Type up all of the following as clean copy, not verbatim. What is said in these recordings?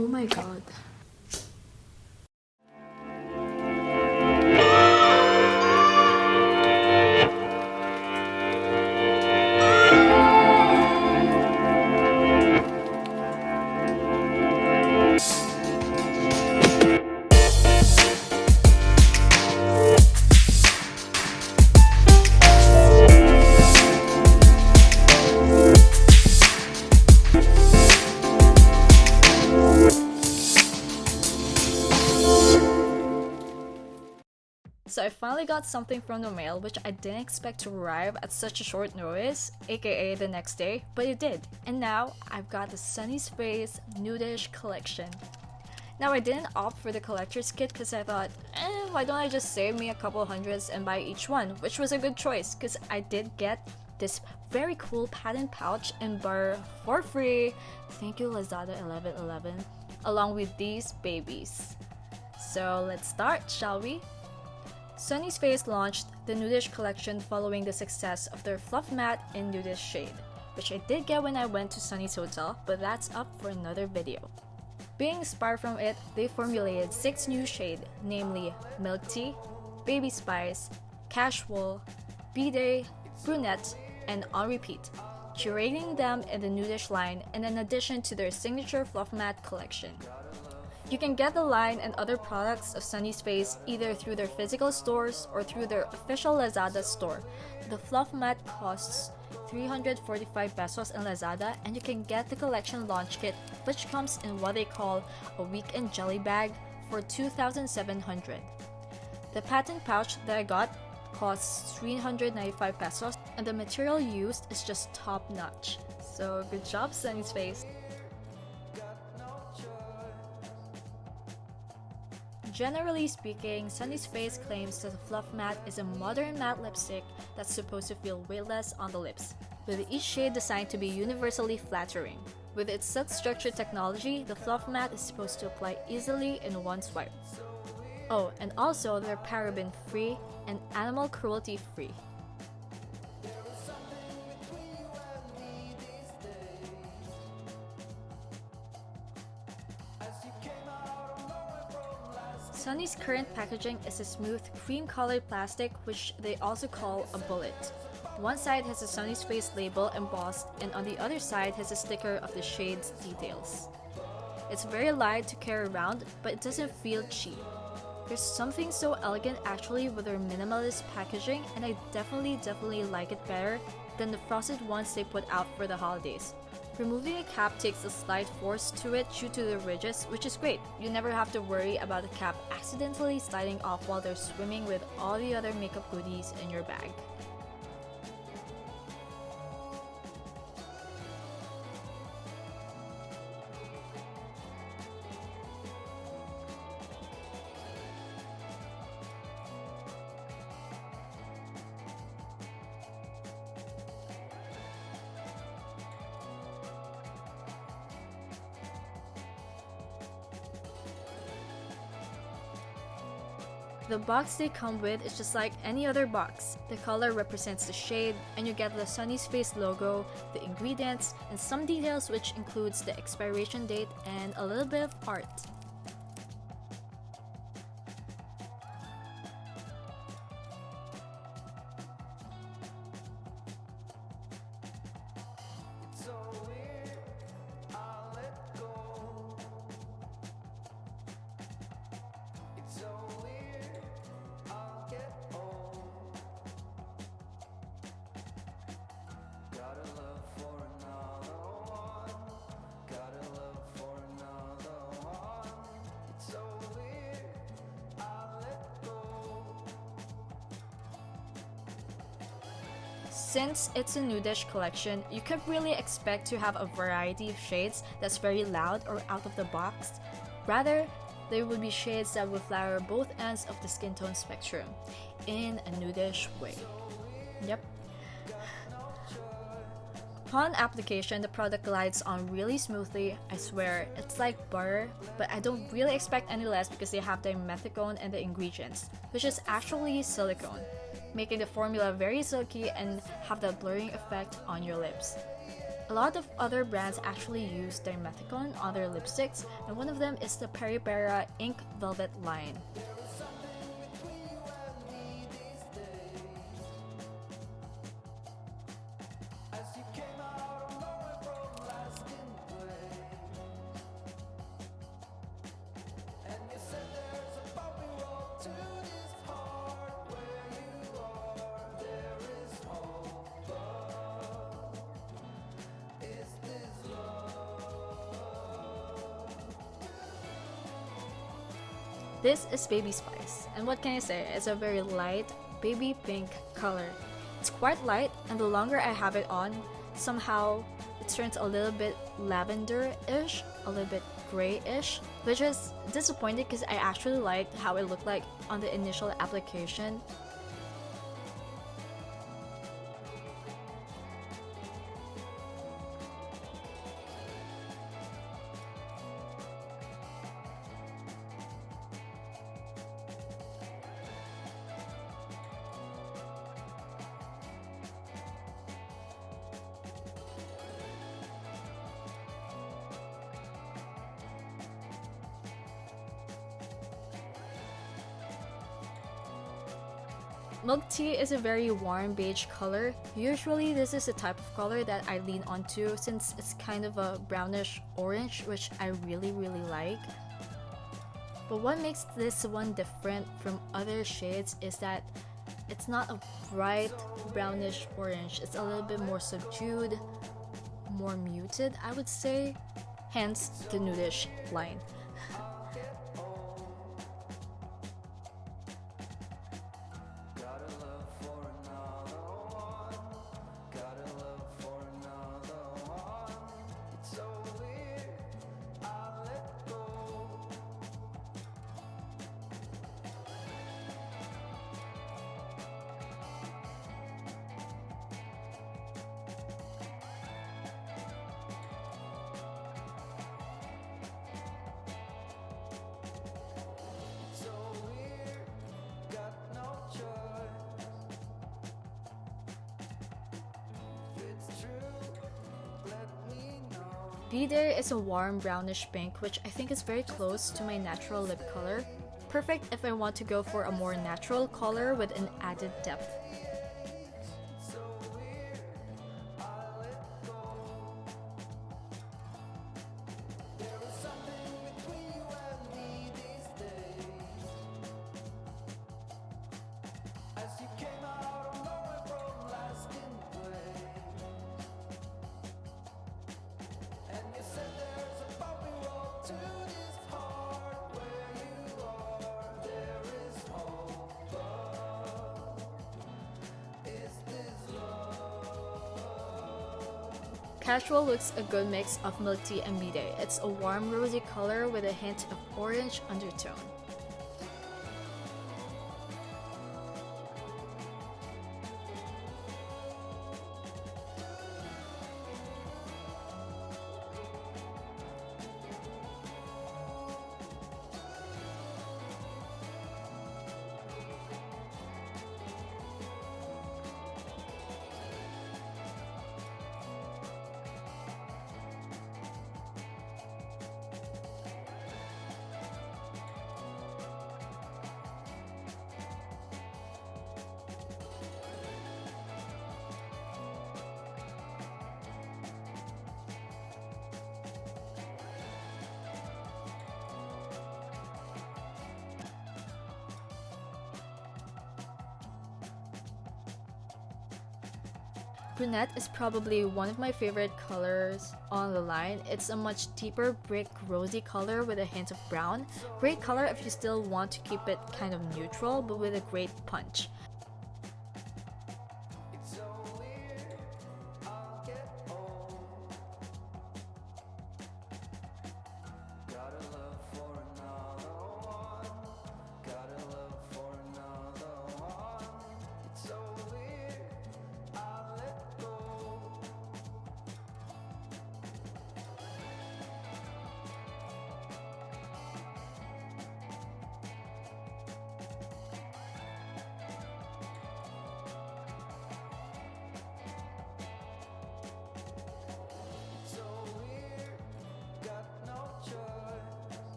Oh my god. So I finally got something from the mail which I didn't expect to arrive at such a short notice, aka the next day, but it did. And now I've got the Sunnies Nudeish collection. Now I didn't opt for the collector's kit because I thought, why don't I just save me a couple hundreds and buy each one, which was a good choice because I did get this very cool patent pouch in Burr for free. Thank you Lazada 1111, along with these babies. So let's start, shall we? Sunnies launched the Nudeish collection following the success of their Fluffmatte in Nudeish shade, which I did get when I went to Sunnies Hotel, but that's up for another video. Being inspired from it, they formulated 6 new shades, namely Milk Tea, Baby Spice, Casual, B-Day, Brunette, and On Repeat, curating them in the Nudeish line in addition to their signature Fluffmatte collection. You can get the line and other products of Sunnies either through their physical stores or through their official Lazada store. The Fluffmatte costs 345 pesos in Lazada, and you can get the collection launch kit, which comes in what they call a weekend jelly bag, for 2,700. The patent pouch that I got costs 395 pesos, and the material used is just top notch. So good job, Sunnies. Generally speaking, Sunnies claims that the Fluffmatte is a modern matte lipstick that's supposed to feel weightless on the lips, with each shade designed to be universally flattering. With its silk structure technology, the Fluffmatte is supposed to apply easily in one swipe. Oh, and also they're paraben-free and animal cruelty-free. Sunnies' current packaging is a smooth, cream-colored plastic which they also call a bullet. One side has a Sunnies label embossed, and on the other side has a sticker of the shade's details. It's very light to carry around, but it doesn't feel cheap. There's something so elegant actually with their minimalist packaging, and I definitely like it better than the frosted ones they put out for the holidays. Removing a cap takes a slight force to it due to the ridges, which is great. You never have to worry about the cap accidentally sliding off while they're swimming with all the other makeup goodies in your bag. The box they come with is just like any other box. The color represents the shade, and you get the Sunnies logo, the ingredients, and some details which includes the expiration date and a little bit of art. Since it's a Nudeish collection, you could really expect to have a variety of shades that's very loud or out of the box. Rather, there would be shades that would flower both ends of the skin tone spectrum in a Nudeish way. Yep. Upon application, the product glides on really smoothly. I swear, it's like butter, but I don't really expect any less because they have dimethicone in the ingredients, which is actually silicone, making the formula very silky and have that blurring effect on your lips. A lot of other brands actually use dimethicone on their lipsticks, and one of them is the Peri Peri Ink Velvet line. This is Baby Spice, and what can I say, it's a very light baby pink color. It's quite light, and the longer I have it on, somehow it turns a little bit lavender-ish, a little bit gray-ish, which is disappointing because I actually liked how it looked like on the initial application. Milk tea is a very warm beige color. Usually this is the type of color that I lean onto since it's kind of a brownish orange, which I really like. But what makes this one different from other shades is that it's not a bright brownish orange. It's a little bit more subdued, more muted, I would say. Hence the Nudeish line. Be There is a warm brownish pink, which I think is very close to my natural lip color. Perfect if I want to go for a more natural color with an added depth. Casual looks a good mix of milk tea and Be There. It's a warm rosy color with a hint of orange undertone. Brunette is probably one of my favorite colors on the line. It's a much deeper brick rosy color with a hint of brown. Great color if you still want to keep it kind of neutral but with a great punch.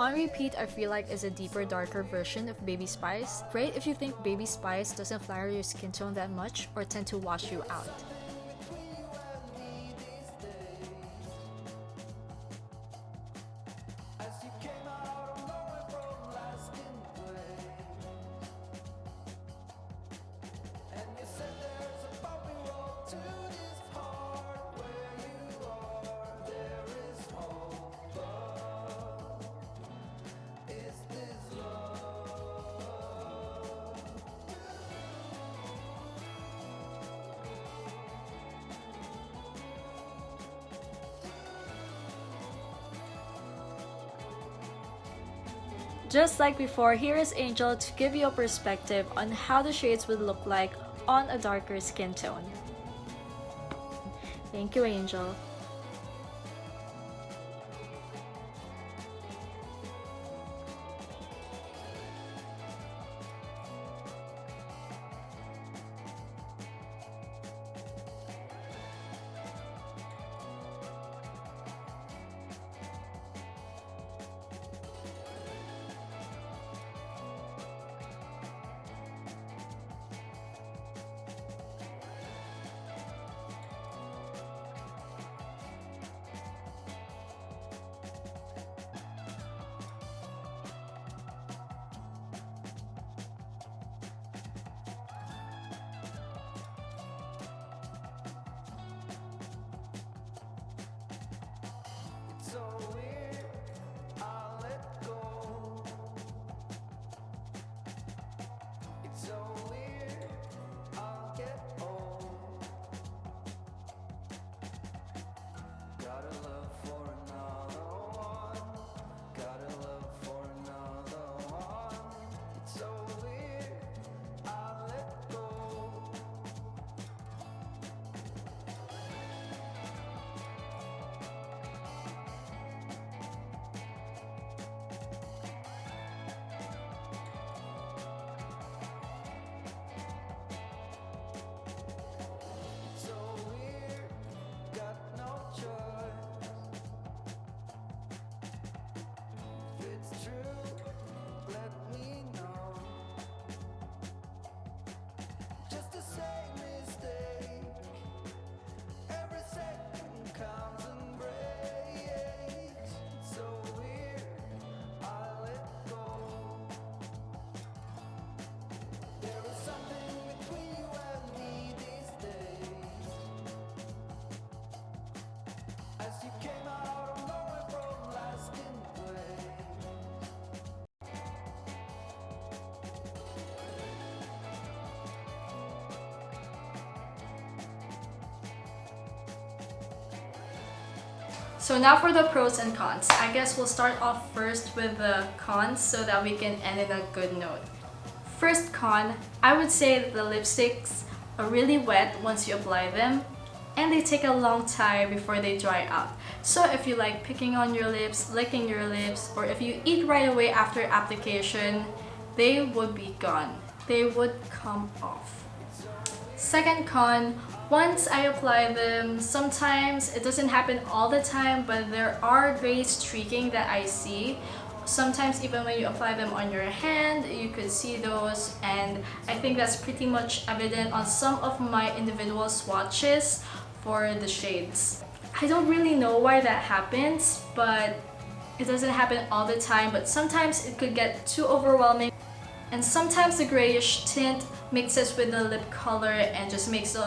On Repeat, I feel like is a deeper, darker version of Baby Spice. Great if you think Baby Spice doesn't flatter your skin tone that much or tend to wash you out. Just like before, here is Angel to give you a perspective on how the shades would look like on a darker skin tone. Thank you, Angel. So now for the pros and cons. I guess we'll start off first with the cons so that we can end in a good note. First con, I would say that the lipsticks are really wet once you apply them and they take a long time before they dry out. So if you like picking on your lips, licking your lips, or if you eat right away after application, they would be gone. They would come off. Second con, once I apply them, sometimes it doesn't happen all the time, but there are gray streaking that I see. Sometimes even when you apply them on your hand, you could see those, and I think that's pretty much evident on some of my individual swatches for the shades. I don't really know why that happens, but it doesn't happen all the time, but sometimes it could get too overwhelming. And sometimes the grayish tint mixes with the lip color and just makes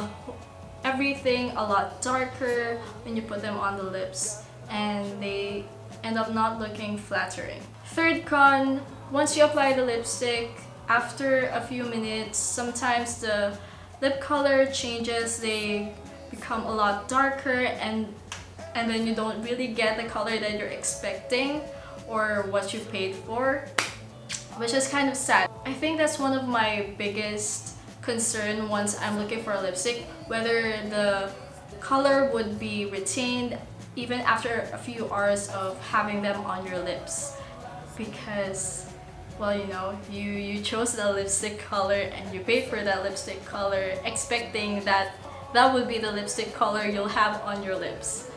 everything a lot darker when you put them on the lips, and they end up not looking flattering. Third con, once you apply the lipstick, after a few minutes, sometimes the lip color changes, they become a lot darker, and then you don't really get the color that you're expecting or what you paid for, which is kind of sad. I think that's one of my biggest concern once I'm looking for a lipstick, whether the color would be retained even after a few hours of having them on your lips, because, well, you know, you chose the lipstick color and you paid for that lipstick color expecting that that would be the lipstick color you'll have on your lips.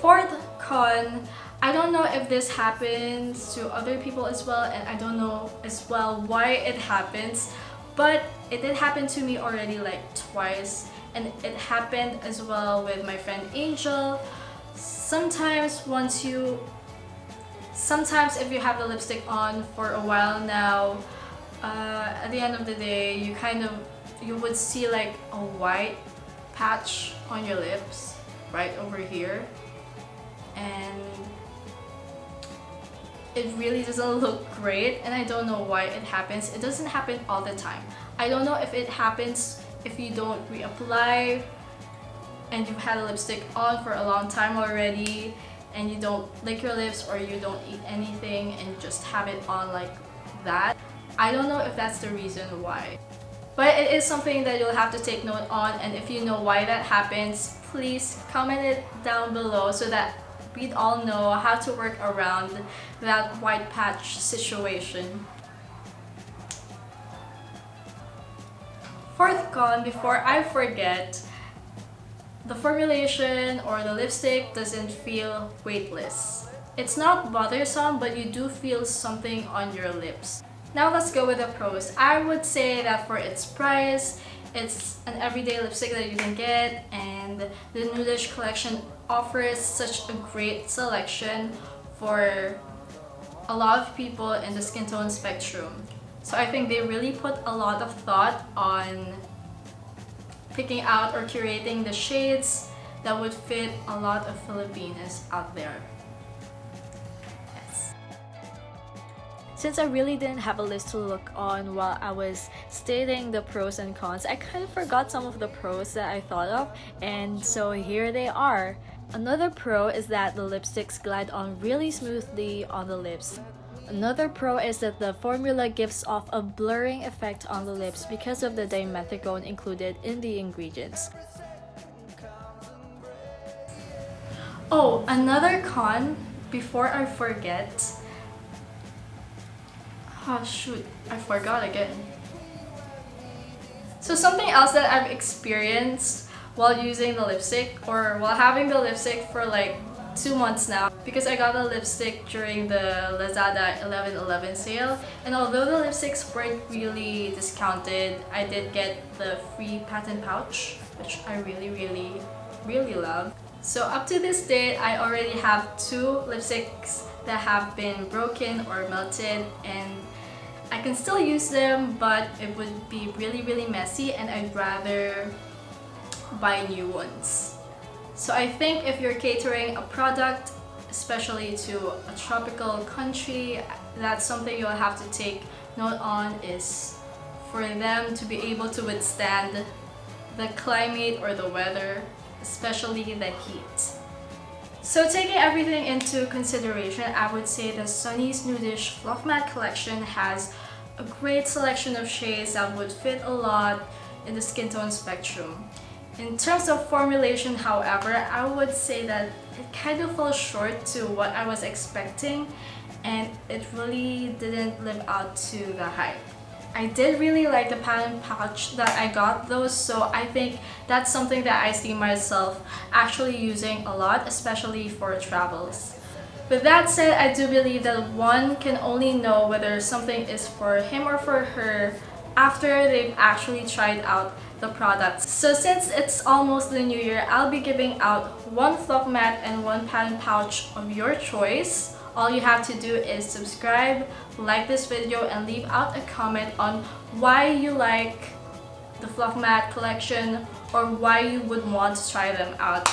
Fourth con, I don't know if this happens to other people as well, and I don't know as well why it happens, but it did happen to me already like twice, and it happened as well with my friend Angel. Sometimes if you have the lipstick on for a while now, at the end of the day, you would see like a white patch on your lips right over here, and it really doesn't look great, and I don't know why it happens. It doesn't happen all the time. I don't know if it happens if you don't reapply and you've had a lipstick on for a long time already and you don't lick your lips or you don't eat anything and you just have it on like that. I don't know if that's the reason why. But it is something that you'll have to take note on, and if you know why that happens, please comment it down below so that we'd all know how to work around that white patch situation. Fourth con, before I forget, the formulation or the lipstick doesn't feel weightless. It's not bothersome, but you do feel something on your lips. Now let's go with the pros. I would say that for its price, it's an everyday lipstick that you can get, and the Nudeish collection offers such a great selection for a lot of people in the skin tone spectrum. So I think they really put a lot of thought on picking out or curating the shades that would fit a lot of Filipinas out there. Yes. Since I really didn't have a list to look on while I was stating the pros and cons, I kind of forgot some of the pros that I thought of, and so here they are. Another pro is that the lipsticks glide on really smoothly on the lips. Another pro is that the formula gives off a blurring effect on the lips because of the dimethicone included in the ingredients. Oh, another con, before I forget. Oh shoot, I forgot again. So something else that I've experienced while using the lipstick, or while having the lipstick for like 2 months now, because I got a lipstick during the Lazada 11/11 sale, and although the lipsticks weren't really discounted, I did get the free patent pouch, which I really love. So up to this date, I already have 2 lipsticks that have been broken or melted, and I can still use them, but it would be really messy, and I'd rather buy new ones. So I think if you're catering a product, especially to a tropical country, that's something you'll have to take note on, is for them to be able to withstand the climate or the weather, especially the heat. So taking everything into consideration, I would say the Sunnies Nudeish Fluffmatte collection has a great selection of shades that would fit a lot in the skin tone spectrum. In terms of formulation, however, I would say that it kind of fell short to what I was expecting, and it really didn't live up to the hype. I did really like the patent pouch that I got though, so I think that's something that I see myself actually using a lot, especially for travels. With that said, I do believe that one can only know whether something is for him or for her after they've actually tried out the products. So since it's almost the new year, I'll be giving out 1 fluff matte and 1 patent pouch of your choice. All you have to do is subscribe, like this video, and leave out a comment on why you like the fluff matte collection or why you would want to try them out.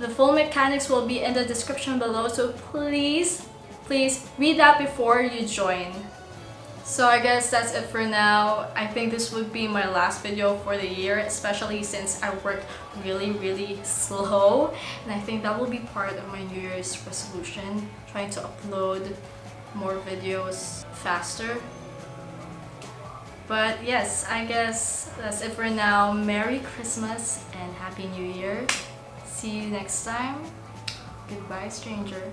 The full mechanics will be in the description below, so please read that before you join. So I guess that's it for now. I think this would be my last video for the year, especially since I work really slow, and I think that will be part of my New Year's resolution, trying to upload more videos faster. But yes, I guess that's it for now. Merry Christmas and Happy New Year. See you next time. Goodbye, stranger.